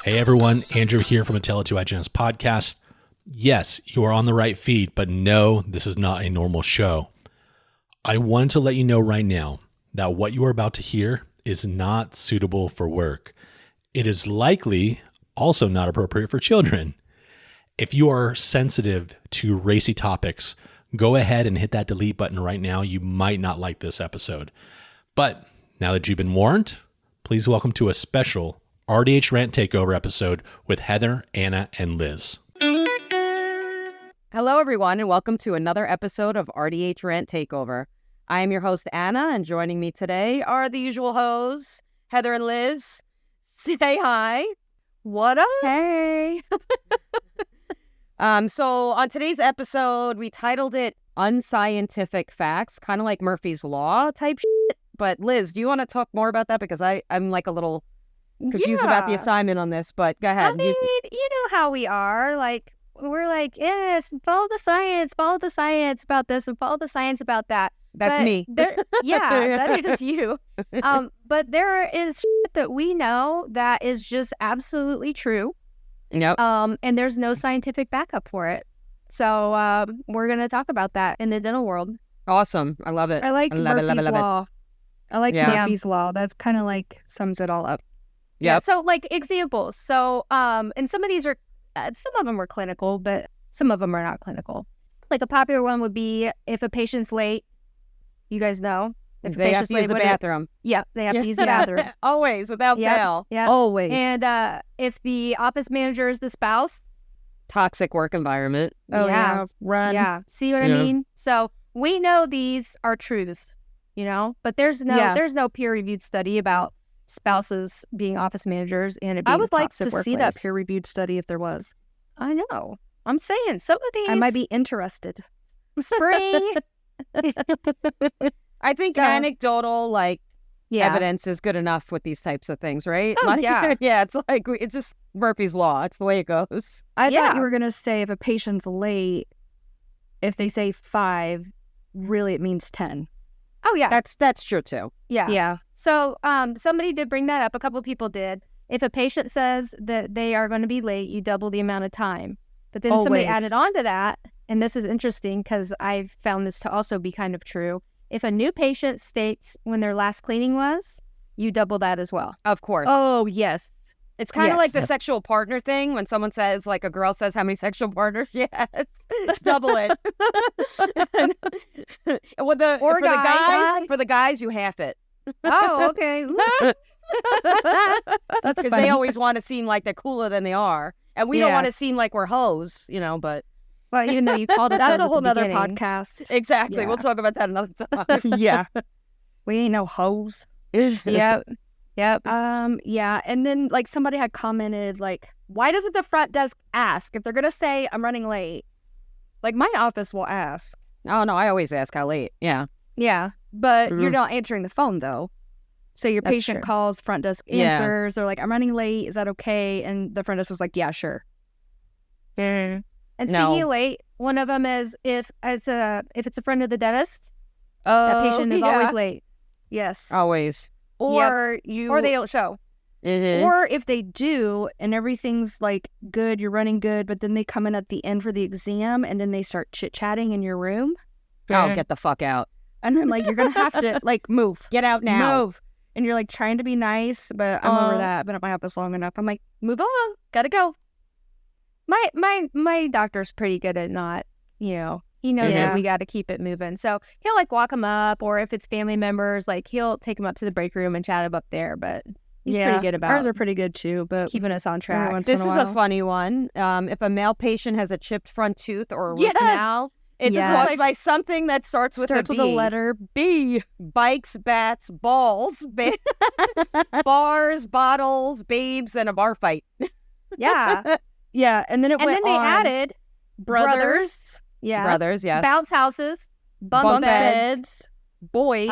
Hey everyone, Andrew here from Dental Hygiene podcast. Yes, you are on the right feed, but no, this is not a normal show. I wanted to let you know right now that what you are about to hear is not suitable for work. It is likely also not appropriate for children. If you are sensitive to racy topics, go ahead and hit that delete button right now. You might not like this episode. But now that you've been warned, please welcome to a special RDH Rant Takeover episode with Heather, Anna, and Liz. Hello, everyone, and welcome to another episode of RDH Rant Takeover. I am your host, Anna, and joining me today are the usual hosts, Heather and Liz. Say hi. What up? Hey. So on today's episode, we titled it Unscientific Facts, kind of like Murphy's Law type shit. But Liz, do you want to talk more about that? Because I'm like a little confused about the assignment on this, but go ahead. I mean, you know how we are. We're like, yes, follow the science about this and follow the science about that. That's me. Yeah, that is you. But there is shit that we know that is just absolutely true. Yep. And there's no scientific backup for it. So we're going to talk about that in the dental world. Awesome. I love it. I like Murphy's Law. I like Murphy's Law. That's kind of like sums it all up. Yep. Yeah. So like examples. So and some of these are some of them are clinical, but some of them are not clinical. Like a popular one would be if a patient's late. You guys know if they have to use the bathroom. They have to use the bathroom always without fail. Yeah, always. And if the office manager is the spouse, toxic work environment. Oh yeah, run. Yeah, see what I mean? So we know these are truths, but there's no peer-reviewed study about spouses being office managers and it being I would like to workplace. see that peer-reviewed study if there was. I know. I'm saying some of these. I might be interested. Spring. I think anecdotal evidence is good enough with these types of things, right? Oh, yeah. Yeah, it's just Murphy's Law. It's the way it goes. I thought you were going to say if a patient's late, if they say 5, really it means 10. Oh, yeah. That's true, too. Yeah. Yeah. So somebody did bring that up. A couple of people did. If a patient says that they are going to be late, you double the amount of time. But then somebody added on to that, and this is interesting because I've found this to also be kind of true. If a new patient states when their last cleaning was, you double that as well. Of course. Oh, yes. It's kind of like the sexual partner thing when someone says, like a girl says, how many sexual partners? Yes, double it. For the guys, you half it. Oh, okay. That's because they always want to seem like they're cooler than they are, and we don't want to seem like we're hoes, but. Well, even though you called us that's a whole nother podcast. Exactly. Yeah. We'll talk about that another time. Yeah. We ain't no hoes. Yep. Yeah. And then somebody had commented why doesn't the front desk ask if they're going to say I'm running late? My office will ask. Oh, no, I always ask how late. Yeah. Yeah. But you're not answering the phone though. So your patient calls, front desk answers. They're like, I'm running late. Is that okay? And the front desk is like, yeah, sure. And speaking of late, one of them is if it's a friend of the dentist, that patient is always late. Yes. Always. Or they don't show. Mm-hmm. Or if they do and everything's good, you're running good, but then they come in at the end for the exam and then they start chit-chatting in your room. Oh, get the fuck out. And I'm like, you're going to have to move. Get out now. Move. And you're trying to be nice, but I'm over that. I've been at my office long enough. I'm like, move along. Gotta go. My doctor's pretty good at not, he knows that we got to keep it moving. So he'll walk them up, or if it's family members, he'll take them up to the break room and chat them up there. But he's pretty good about ours are pretty good too, but keeping us on track. This is a funny one. If a male patient has a chipped front tooth or a root canal, it's caused by something that starts with the letter B. Bikes, bats, balls, bars, bottles, babes, and a bar fight. Yeah. Yeah, and then they added brothers. Yeah. Brothers, yes. Bounce houses, bunk beds, boys,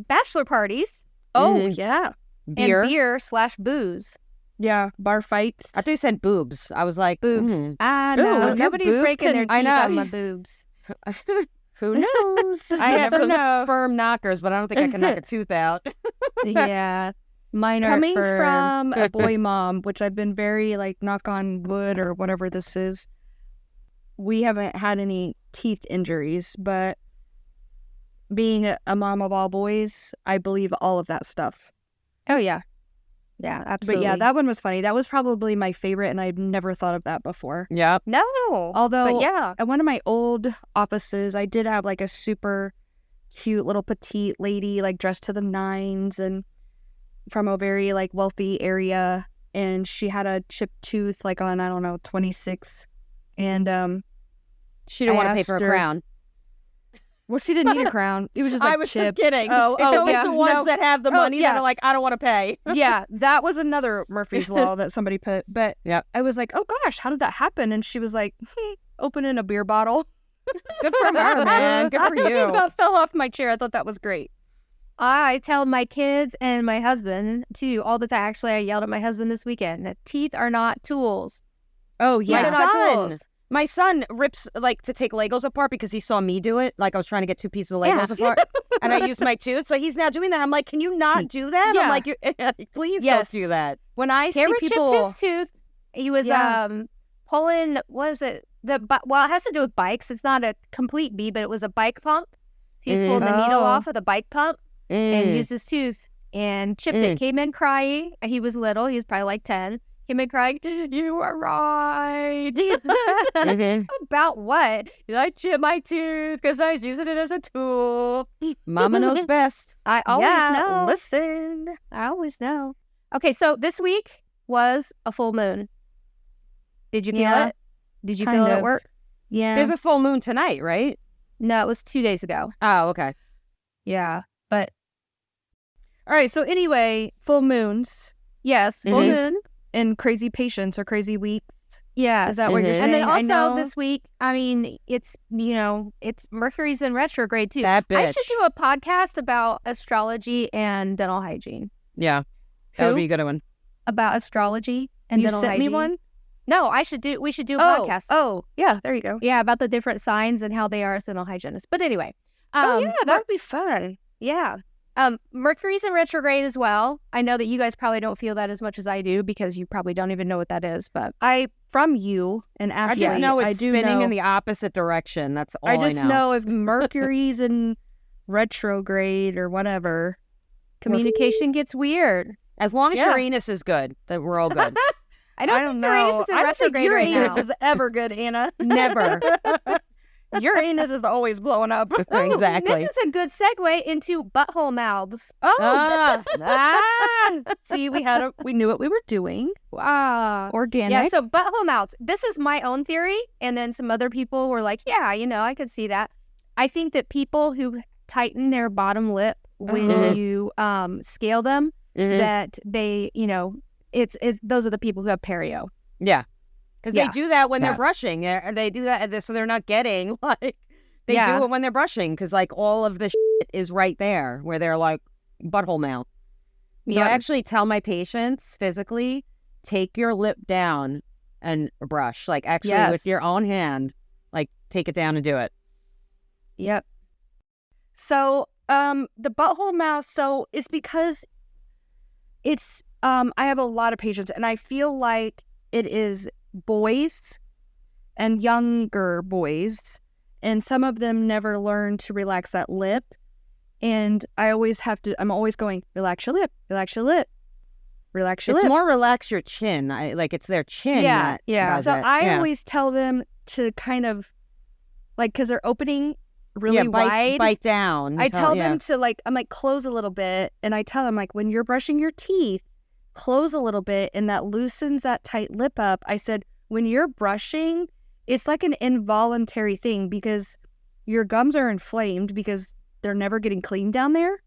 bachelor parties. Oh, yeah. Beer/booze. Yeah, bar fights. I thought you said boobs. I was like, boobs. I know. Nobody's breaking their teeth on my boobs. Who knows? I have some firm knockers, but I don't think I can knock a tooth out. Yeah. Mine are Coming firm. from a boy mom, which I've been very like knock on wood or whatever this is, we haven't had any teeth injuries, but being a mom of all boys, I believe all of that stuff. Oh, yeah. Yeah, absolutely. But yeah, that one was funny. That was probably my favorite, and I'd never thought of that before. Yep. No. Although, But yeah. at one of my old offices, I did have like a super cute little petite lady, like dressed to the nines and from a very like wealthy area. And she had a chipped tooth like on, I don't know, 26. And She didn't I want to pay asked for a her- crown. well, she didn't need a crown. It was just like I was chipped. just kidding. Oh, it's always yeah. the ones No. that have the Oh, money yeah. that are like, I don't want to pay. Yeah, that was another Murphy's Law that somebody put. But Yep. I was like, oh gosh, how did that happen? And she was like, opening a beer bottle. Good for her, man. Good for you. That fell off my chair. I thought that was great. I tell my kids and my husband, too, all the time. Actually, I yelled at my husband this weekend that teeth are not tools. Oh, My yeah. They're not son, tools. my son rips like to take Legos apart because he saw me do it. Like I was trying to get 2 pieces of Yeah. Legos apart, and I used my tooth. So he's now doing that. I'm like, can you not do that? Yeah. I'm like, please Yes. don't do that. When I see Cameron people... chipped his tooth. He was Yeah. pulling, what is it? Well, it has to do with bikes. It's not a complete bee, but it was a bike pump. He was pulling the needle Oh. off of the bike pump and used his tooth and chipped it. Came in crying. He was little. He was probably like 10. Came in crying, you were right. About what? I chipped my tooth because I was using it as a tool. Mama knows best. I always Yeah, know. listen. I always know. Okay, so this week was a full moon. Did you feel Yeah, it? Did you kind feel it of. at work? Yeah. There's a full moon tonight, right? No, it was 2 days ago. Oh, okay. Yeah, but All right, so anyway, full moons yes, full Mhm. moon. and crazy patients or crazy weeks. Yes. Is that what you're Mhm. saying? And then I also know. this week, I mean, it's, it's Mercury's in retrograde too. That I bitch. should do a podcast about astrology and dental hygiene. Yeah, that would Who? be a good one. About astrology and You dental sent me hygiene. one? No, we should do a podcast. Oh, yeah, there you go. Yeah, about the different signs and how they are as dental hygienists. But anyway. That would be fun. Yeah. Mercury's in retrograde as well. I know that you guys probably don't feel that as much as I do because you probably don't even know what that is, but From you and I Ashley, just know it's I do spinning know. in the opposite direction. That's all I I just know if Mercury's in retrograde or whatever. communication gets weird. As long as Yeah. Uranus is good, then we're all good. I don't think Uranus is in I don't think retrograde right Uranus now. is ever good, Anna. Never. Uranus is always blowing up. Exactly. This is a good segue into butthole mouths. Ah. See, we knew what we were doing. Organic. Yeah, so butthole mouths. This is my own theory, and then some other people were like, yeah, I could see that. I think that people who tighten their bottom lip when you scale them, Mhm. that they, it's those are the people who have perio. Yeah. Because Yeah. they do that when Yeah. they're brushing. They do that so they're not getting, like, they Yeah. do it when they're brushing because, like, all of the shit is right there where they're, like, butthole mouth. So Yeah. I actually tell my patients physically, take your lip down and brush. Like, actually, with Yes. your own hand, like, take it down and do it. Yep. So, the butthole mouth, so it's because it's, I have a lot of patients, and I feel like it is boys and younger boys, and some of them never learn to relax that lip, and I'm always going, relax your lip, relax your lip, relax your It's lip. more relax your chin. It's their chin. Yeah, that yeah. does So it. I Yeah. always tell them to kind of, like, because they're opening really Yeah, wide. bite down. I tell them to, like, I'm like, close a little bit. And I tell them, like, when you're brushing your teeth, close a little bit. And that loosens that tight lip up. I said, when you're brushing, it's like an involuntary thing because your gums are inflamed because they're never getting clean down there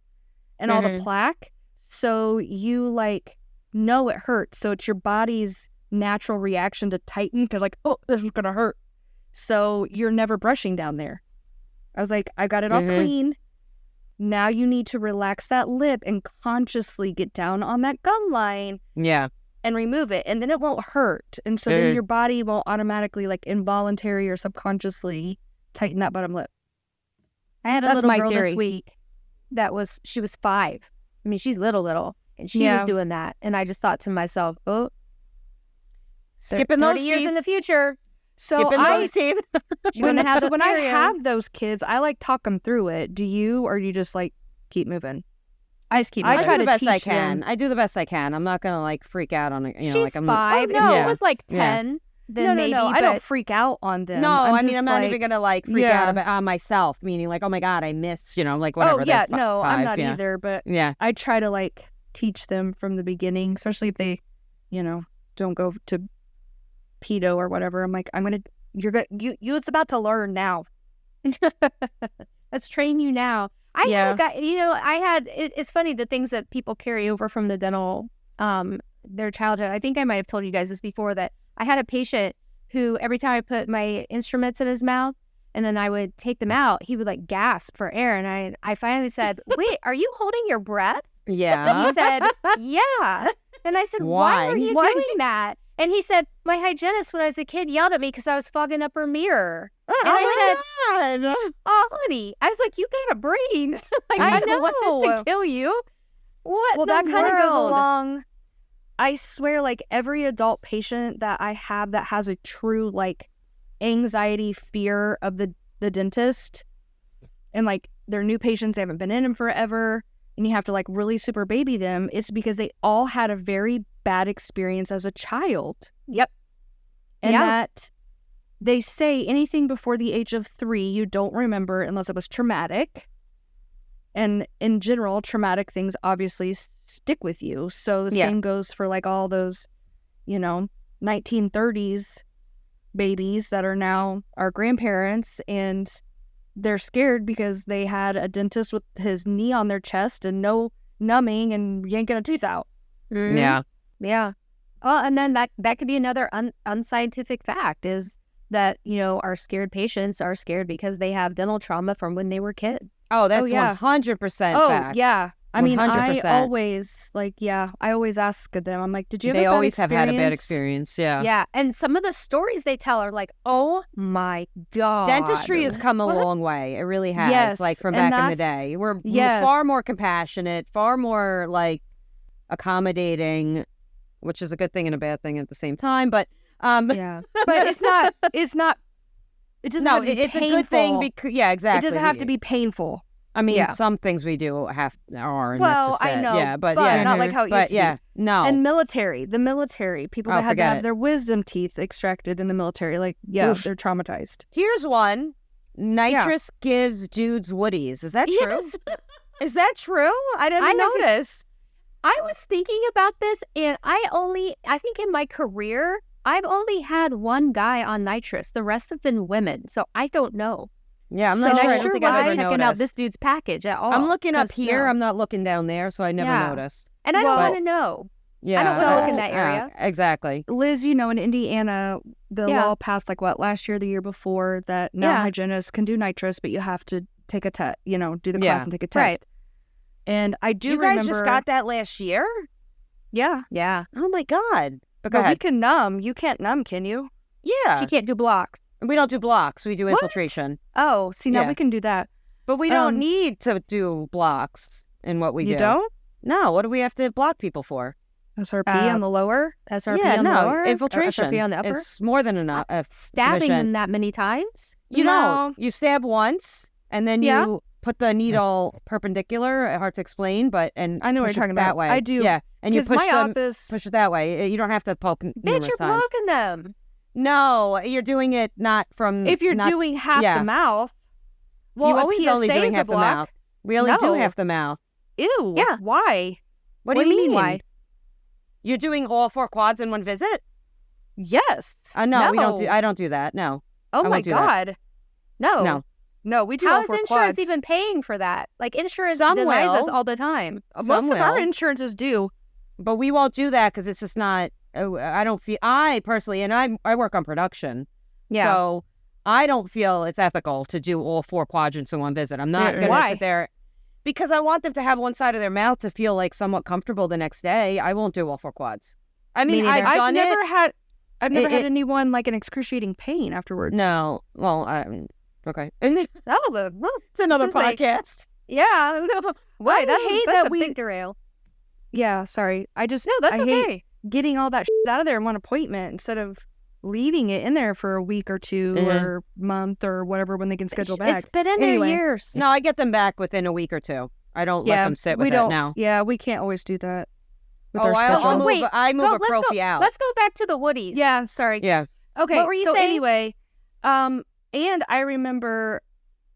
and all the plaque. So you, like, know it hurts. So it's your body's natural reaction to tighten because, like, oh, this is going to hurt. So you're never brushing down there. I was like, I got it all clean. Now you need to relax that lip and consciously get down on that gum line Yeah. and remove it. And then it won't hurt. And so then your body won't automatically, like, involuntary or subconsciously tighten that bottom lip. I had a That's little my girl theory. this week she was 5. I mean, she's little. And she was doing that. And I just thought to myself, oh, skipping those 30 years teeth. in the future. So those teeth. when I have those kids, I like talk them through it. Do you, or do you just like keep moving? I just keep moving. I try the best I teach can. them. I do the best I can. I'm not going to like freak out on it. You know, She's like I'm 5. Like, If she was like 10, then maybe. I don't freak out on them. No, I'm just not even going to like freak out on myself, meaning like, oh my God, I missed, you know, like whatever. Oh, yeah, no, I'm not either. But I try to like teach them from the beginning, especially if they, you know, don't go to pedo or whatever. I'm like, it's about to learn now. Let's train you now. I had, it's funny, the things that people carry over from the dental, their childhood. I think I might have told you guys this before, that I had a patient who every time I put my instruments in his mouth and then I would take them out, he would like gasp for air. And I finally said, wait, are you holding your breath? Yeah. And he said, yeah. And I said, why are you doing that? And he said, my hygienist when I was a kid yelled at me because I was fogging up her mirror. And I said, oh, honey. I was like, you got a brain. Like, I don't want this to kill you. What? Well, that kind of goes along. I swear, like every adult patient that I have that has a true like anxiety, fear of the dentist, and like they're new patients, they haven't been in them forever, and you have to like really super baby them, it's because they all had a very bad experience as a child. Yep. And that they say anything before the age of 3 you don't remember unless it was traumatic. And in general, traumatic things obviously stick with you. So the same goes for like all those, you know, 1930s babies that are now our grandparents, and they're scared because they had a dentist with his knee on their chest and no numbing and yanking a tooth out. Mm-hmm. Yeah. Oh, and then that could be another unscientific fact, is that, you know, our scared patients are scared because they have dental trauma from when they were kids. Oh, that's 100% fact. Oh, yeah. I mean, 100%. I always, like, I always ask them, I'm like, did you have a bad always experience? have had a bad experience, yeah. Yeah, and some of the stories they tell are like, oh my God. Dentistry has come a long way. It really has. Yes, like from back in the day. We're far more compassionate, far more like accommodating, which is a good thing and a bad thing at the same time. But but it's not. It doesn't have to be it's painful. a good thing because exactly. It doesn't have to be painful. I mean, some things we do are. And well, that's just I know, yeah, but not like how it used to be. No. And the military, people that had to have their wisdom teeth extracted in the military, like, Oof. they're traumatized. Here's one. Nitrous gives dudes woodies. Is that true? Yes. Is that true? I didn't notice. I was thinking about this, and I think in my career, I've only had one guy on nitrous. The rest have been women, so I don't know. Yeah, I'm not sure. I don't think I've ever checking out this dude's package at all. I'm looking up here. I'm not looking down there, so I never noticed. And I don't want to know. Yeah, I don't want to look in that area. Exactly. Liz, you know, in Indiana, the law passed last year, the year before, that now hygienists can do nitrous, but you have to take a test, do the class and take a test. Right. And I do remember. You guys just got that last year? Yeah. Yeah. Oh my God. But we can numb. You can't numb, can you? Yeah. She can't do blocks. We don't do blocks. We do infiltration. Oh, see, now we can do that. But we don't need to do blocks in what we do. You don't? No. What do we have to block people for? SRP on the lower? SRP on the lower? Infiltration. SRP on the upper? It's more than enough. Stabbing them that many times? You know, you stab once, and then you put the needle perpendicular. Hard to explain, but I know what you're talking that about. way. I do. Yeah, and you push push it that way. You don't have to poke numerous Bitch, you're times. poking them. No, you're doing it not from. If you're doing half the mouth, well, you always only doing half the mouth. We only do half the mouth. Ew. Yeah. Why? What do you mean? Why? You're doing all 4 quads in one visit? Yes. No, we don't do. I don't do that. No. Oh my God. No. No, we do How all is 4 insurance quads. even paying for that? Like, insurance Some denies will. us all the time. Most of our insurances do. But we won't do that because it's just not. I personally, and I work on production. Yeah. So I don't feel it's ethical to do all 4 quadrants in one visit. I'm not going to sit there. Because I want them to have one side of their mouth to feel like somewhat comfortable the next day. I won't do all 4 quads. I mean, I've never had anyone like an excruciating pain afterwards. No. Well, okay. Oh, It's another podcast. Yeah. Why? I hate that's that a big derail. Yeah, sorry. I No, that's I hate okay. getting all that shit out of there in one appointment instead of leaving it in there for a week or two or month or whatever when they can schedule back. It's been in there years. No, I get them back within a week or two. I don't let them sit with it now. Yeah, we can't always do that with our schedule. I move a prophy out. Let's go back to the Woodies. Yeah, sorry. Yeah. Okay, What were you so saying? anyway, and I remember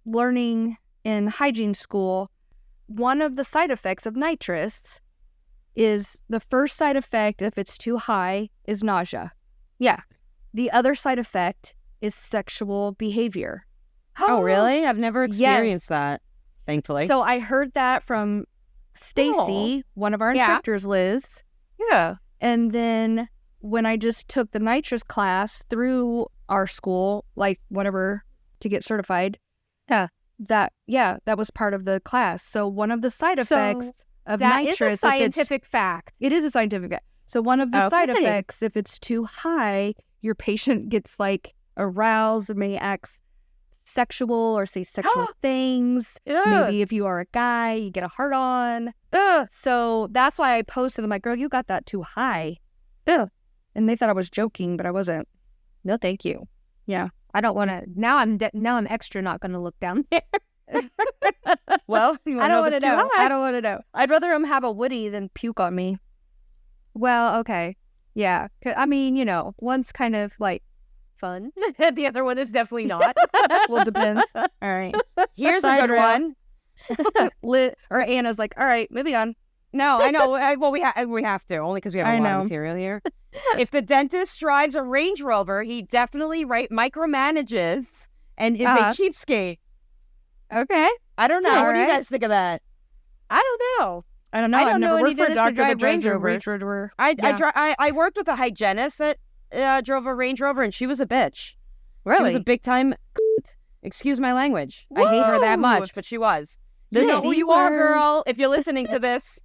learning in hygiene school, one of the side effects of nitrous is the first side effect, if it's too high, is nausea. Yeah. The other side effect is sexual behavior. Oh, really? I've never experienced that, thankfully. So I heard that from Stacy, one of our instructors, Lizz. Yeah. And then when I just took the nitrous class through our school, like whatever, to get certified, that was part of the class. So one of the side effects of nitrous, that is a scientific fact. It is a scientific fact. So one of the side effects, if it's too high, your patient gets like aroused and may act sexual or say sexual things. Maybe if you are a guy, you get a hard on. So that's why I posted. I'm like, girl, you got that too high. And they thought I was joking, but I wasn't. No, thank you. Yeah. I don't want to. Now I'm extra not going to look down there. Well, I don't want to know. I don't want to know. I'd rather him have a Woody than puke on me. Well, okay. Yeah. I mean, one's kind of like fun. The other one is definitely not. Well, depends. All right. Here's a good one. Or Anna's like, all right, moving on. No, I know. Well, we have to, only because we have a lot of material here. If the dentist drives a Range Rover, he definitely micromanages and is a cheapskate. Okay. I don't know. What do you guys think of that? I don't know. I don't know. I've never worked for a doctor that drives a Range Rover. I worked with a hygienist that drove a Range Rover, and she was a bitch. Really? She was a big time. Excuse my language. I hate her that much, but she was. You know who you are, girl. If you're listening to this,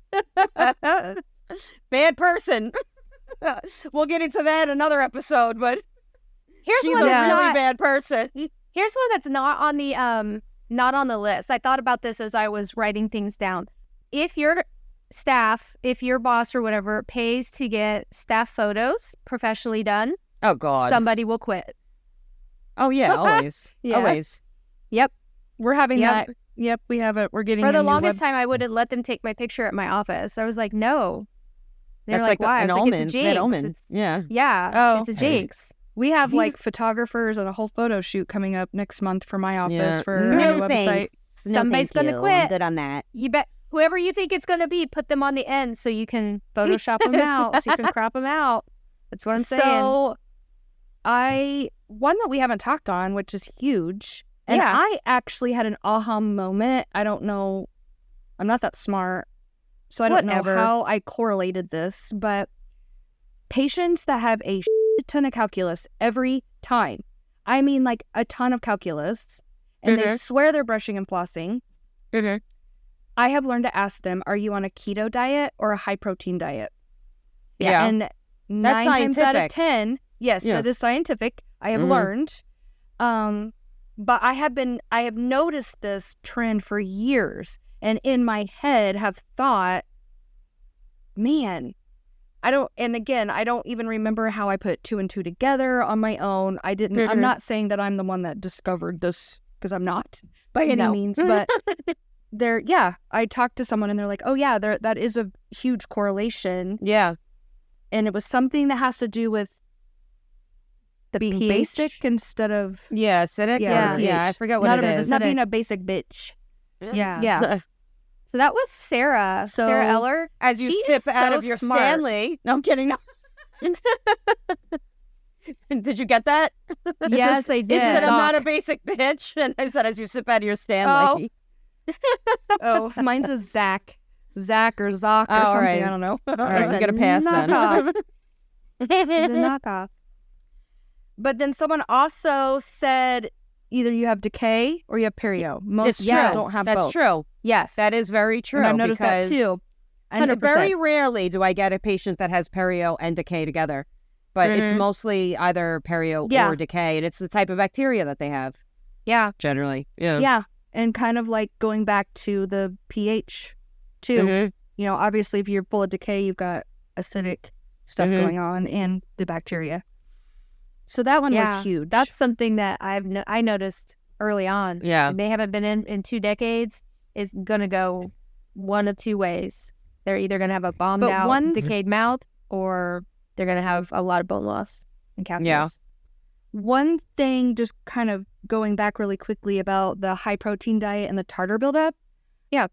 bad person. We'll get into that in another episode, but she's a really bad person. Here's one that's not on the list. I thought about this as I was writing things down. If your staff, if your boss or whatever pays to get staff photos professionally done, oh God, somebody will quit. Oh yeah, always, always. Yep, we're having that. Yep, we have it. We're getting for the longest time. I wouldn't let them take my picture at my office. I was like, no. They're That's like, why? An I was like, it's a jinx. Yeah. It's a jinx. We have like photographers and a whole photo shoot coming up next month for my office for a website. Somebody's gonna quit. I'm good on that. You bet. Whoever you think it's gonna be, put them on the end so you can Photoshop them out, so you can crop them out. That's what I'm saying. So, one that we haven't talked on, which is huge, and I actually had an aha moment. I don't know. I'm not that smart, so I don't know how I correlated this, but patients that have a ton of calculus every time, I mean like a ton of calculus, and they swear they're brushing and flossing, I have learned to ask them, are you on a keto diet or a high protein diet? Yeah. And 9 times out of 10, yes, that is scientific. I have learned. But I have noticed this trend for years, and in my head have thought, man, I don't even remember how I put 2 and 2 together on my own. I'm not saying that I'm the one that discovered this, because I'm not by any means, but I talked to someone and they're like, oh yeah, that is a huge correlation. Yeah. And it was something that has to do with being pH? basic instead of acidic. Yeah, I forgot what it is. Not being a basic bitch. Yeah. So that was Sarah Eller. As you sip out of your Stanley. No, I'm kidding. No. Did you get that? Yes, I did. It said, I'm not a basic bitch. And I said, as you sip out of your Stanley. Oh, mine's a Zach or Zoc or something. Right. I don't know. All right, I'm going to pass then. It's a knockoff. But then someone also said either you have decay or you have perio. Most people don't have both. That's true. Yes. That is very true. And I've noticed that too. 100%. Very rarely do I get a patient that has perio and decay together. But it's mostly either perio or decay. And it's the type of bacteria that they have. Yeah. Generally. Yeah. Yeah. And kind of like going back to the pH too. obviously if you're full of decay, you've got acidic stuff going on and the bacteria. So that one was huge. That's something that I noticed early on. Yeah. And they haven't been in 2 decades. It's going to go one of 2 ways. They're either going to have a bombed out, decayed mouth, or they're going to have a lot of bone loss and calculus. Yeah. One thing, just kind of going back really quickly about the high protein diet and the tartar buildup. Yeah.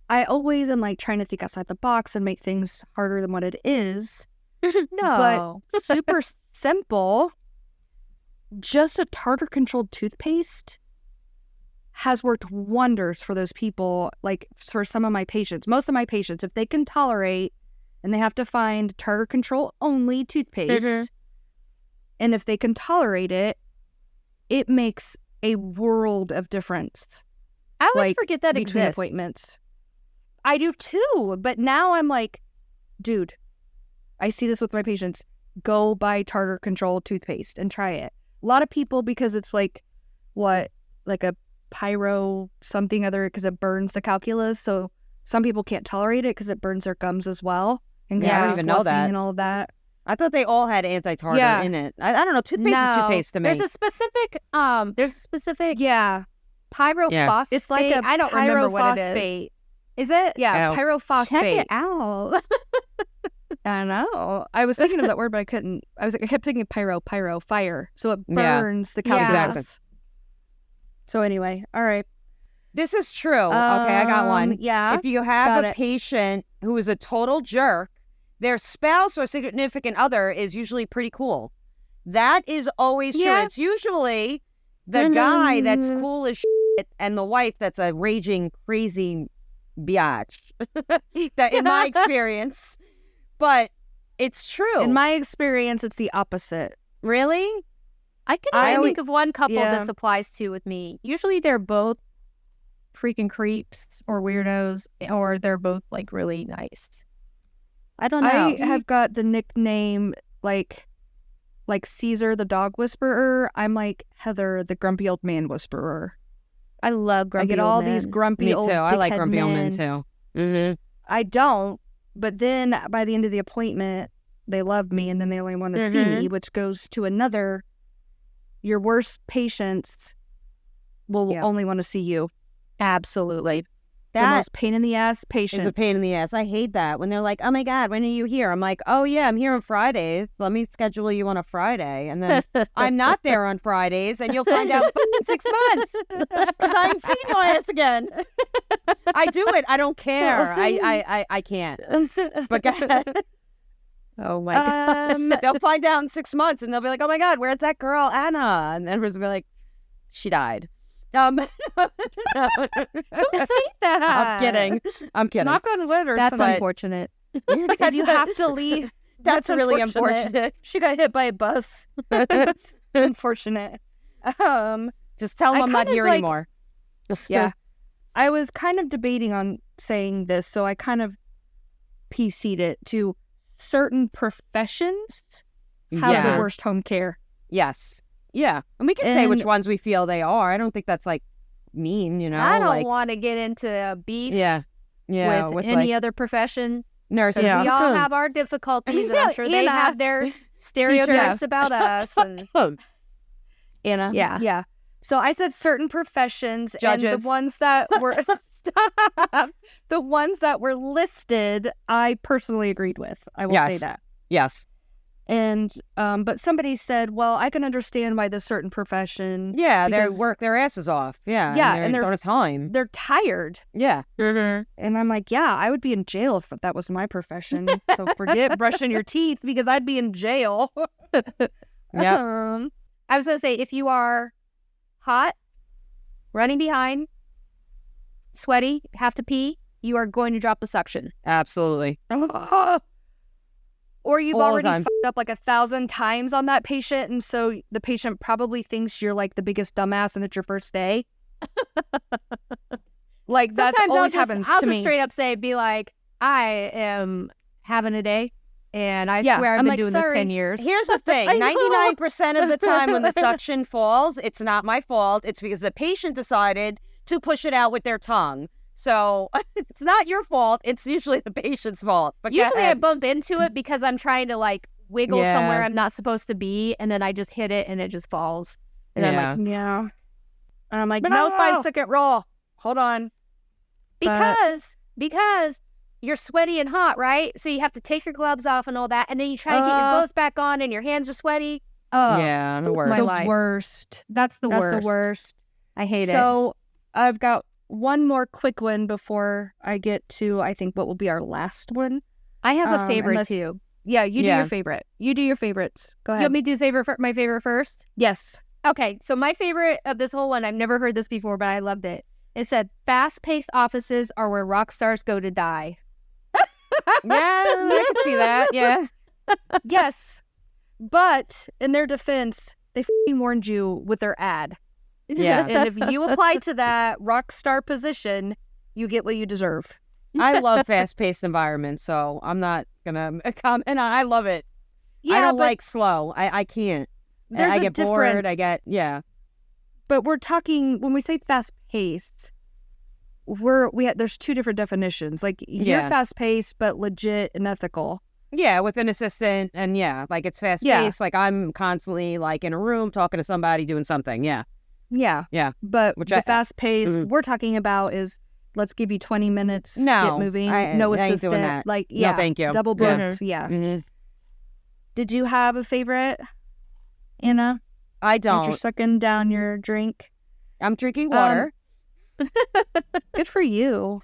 I always am like trying to think outside the box and make things harder than what it is. No. But super simple. Just a tartar controlled toothpaste has worked wonders for those people. Like for some of my patients, most of my patients, if they can tolerate and they have to find tartar control only toothpaste, and if they can tolerate it, it makes a world of difference. I always forget that between exists. Appointments. I do too, but now I'm like, dude, I see this with my patients. Go buy tartar control toothpaste and try it. A lot of people, because it's like a pyro something other, because it burns the calculus. So some people can't tolerate it because it burns their gums as well. And I don't even know that. And all of that. I thought they all had anti-tartar in it. I don't know. Toothpaste is toothpaste to me. There's a specific pyrophosphate. Yeah. It's like a I don't remember what it is. Is it? Yeah, pyrophosphate. Check it out. I know. I was thinking of that word, but I couldn't. I kept thinking pyro, fire. So it burns the calculus. Exactly. So anyway, all right. This is true. Okay, I got one. Yeah. If you have a patient who is a total jerk, their spouse or significant other is usually pretty cool. That is always true. It's usually the guy that's cool as shit and the wife that's a raging, crazy biatch. That, in my experience. But it's true. In my experience, it's the opposite. Really? I can think of one couple this applies to with me. Usually they're both freaking creeps or weirdos, or they're both like really nice. I don't know. I have got the nickname like Caesar the dog whisperer. I'm like Heather the grumpy old man whisperer. I love grumpy old men. I get all these grumpy old I like grumpy old men men. too. I don't. But then by the end of the appointment, they love me and then they only want to see me, which goes to another. Your worst patients will only want to see you. Absolutely. The most pain in the ass patients. It's a pain in the ass. I hate that. When they're like, oh my God, when are you here? I'm like, oh yeah, I'm here on Fridays. Let me schedule you on a Friday. And then I'm not there on Fridays and you'll find out in 6 months. Because I ain't seen your ass again. I do it. I don't care. I can't. But oh my God. They'll find out in 6 months and they'll be like, oh my God, where's that girl, Anna? And everyone's gonna be like, she died. Don't say that. I'm kidding. Knock on wood or That's something. unfortunate. If you have to leave, that's really unfortunate. She got hit by a bus. That's unfortunate. Just tell them I'm not here anymore. Yeah. I was kind of debating on saying this, so I kind of PC'd it to certain professions have the worst home care. Yes. Yeah. And we can say which ones we feel they are. I don't think that's like mean, you know. I don't want to get into a beef with any other profession. Nurses. We all have our difficulties, and I'm sure they have their stereotypes about us. And Anna. Yeah. So I said certain professions, judges. And the ones that were the ones that were listed, I personally agreed with. I will say that. Yes. And but somebody said, well, I can understand why this certain profession. Yeah, they work their asses off. Yeah. And they're on time. They're tired. Yeah. And I'm like, yeah, I would be in jail if that was my profession. So forget brushing your teeth because I'd be in jail. Yeah. I was going to say, if you are hot, running behind, sweaty, have to pee, you are going to drop the suction. Absolutely. Or you've already fucked up like 1,000 times on that patient, and so the patient probably thinks you're like the biggest dumbass and it's your first day. Like that always happens to me. I'll just straight up be like, I am having a day, and I swear I've been doing this 10 years. Here's the thing. 99% of the time when the suction falls, it's not my fault. It's because the patient decided to push it out with their tongue. So it's not your fault. It's usually the patient's fault. But usually I bump into it because I'm trying to like wiggle somewhere I'm not supposed to be, and then I just hit it and it just falls. And I'm like, and I'm like, no 5-second roll. Hold on. Because you're sweaty and hot, right? So you have to take your gloves off and all that, and then you try to get your gloves back on and your hands are sweaty. Yeah, the worst. The worst. That's the worst. I hate it. So I've got one more quick one before I get to, I think, what will be our last one. I have a favorite too. Yeah, you do your favorite. You do your favorites. Go ahead. You want me to do my favorite first? Yes. Okay, so my favorite of this whole one, I've never heard this before, but I loved it. It said, fast-paced offices are where rock stars go to die. Yeah, I can see that. Yeah. Yes. But in their defense, they f***ing warned you with their ad. Yeah. And if you apply to that rock star position, you get what you deserve. I love fast-paced environments, so I'm not going to comment on. I love it. Yeah, I don't like slow. I can't. I get bored. I get, But we're talking, when we say fast-paced, there's two different definitions. Like, you're fast-paced, but legit and ethical. Yeah, with an assistant, and like it's fast-paced. Like, I'm constantly, like, in a room talking to somebody, doing something. Yeah. Yeah. But the fast-paced we're talking about is, let's give you 20 minutes, get moving, no assistant. I ain't doing that. Like, no, thank you. Double booked, Mm-hmm. Did you have a favorite, Anna? I don't. You're sucking down your drink. I'm drinking water. Good for you.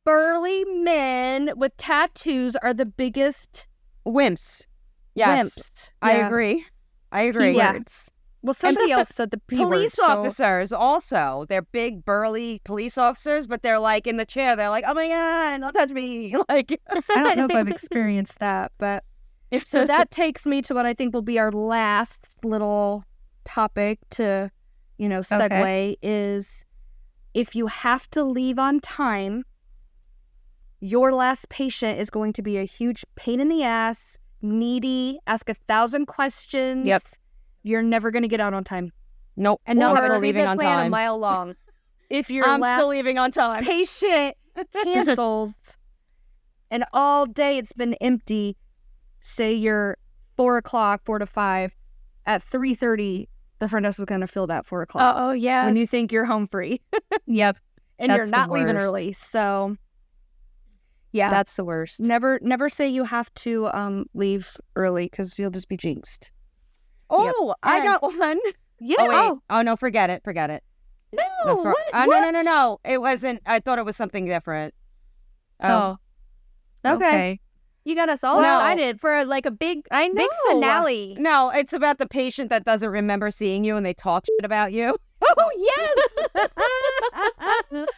Burly men with tattoos are the biggest wimps. Yes, wimps. I agree. Keywords. Well, somebody else said the P police officers also. They're big, burly police officers, but they're like in the chair. They're like, "Oh my god, don't touch me!" Like, I don't know if I've experienced that, but so that takes me to what I think will be our last little topic to, segue is if you have to leave on time, your last patient is going to be a huge pain in the ass, needy, ask 1,000 questions. Yep. You're never going to get out on time. Nope. And no, I'm still leaving on plan time. A mile long. If your I'm last still leaving on time. patient cancels and all day it's been empty, say you're 4 o'clock, 4 to 5, at 3:30, the front desk is going to fill that 4 o'clock. Oh, yes. When you think you're home free. Yep. And you're not leaving early. So, yeah. That's the worst. Never say you have to leave early because you'll just be jinxed. Oh, yep. I got one. Yeah. Oh, wait. Oh, no, forget it. No, what? No. It wasn't. I thought it was something different. Oh. Okay. You got us all excited for like a big finale. No, it's about the patient that doesn't remember seeing you and they talk shit about you. Oh, yes.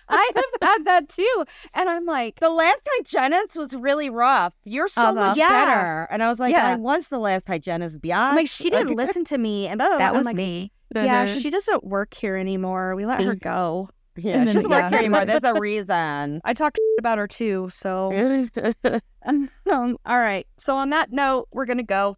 I have had that too. And I'm like, the last hygienist was really rough. You're so much better. And I was like, I was the last hygienist. I'm like, she didn't listen to me. And that was me. Yeah, she doesn't work here anymore. We let her go. Yeah, she doesn't work here anymore. There's a reason. I talked about her too. So, all right. So on that note, we're going to go.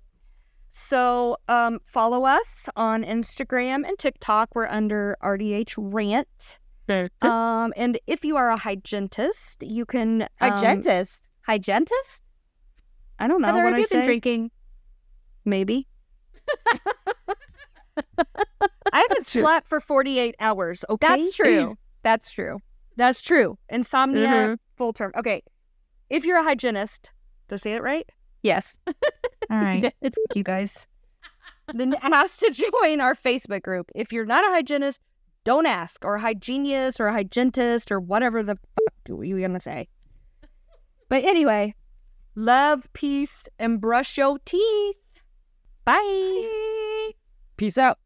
So follow us on Instagram and TikTok. We're under RDH Rant. And if you are a hygienist, you can... Hygienist? Hygienist? I don't know. Heather, what have you been drinking? Maybe. I haven't slept for 48 hours, okay? That's true. That's true. That's true. Insomnia, full term. Okay. If you're a hygienist, did I say it right? Yes. All right. You guys. Then ask to join our Facebook group. If you're not a hygienist, don't ask. Or a hygienist or a hygienist or whatever the fuck you're going to say. But anyway, love, peace, and brush your teeth. Bye. Peace out.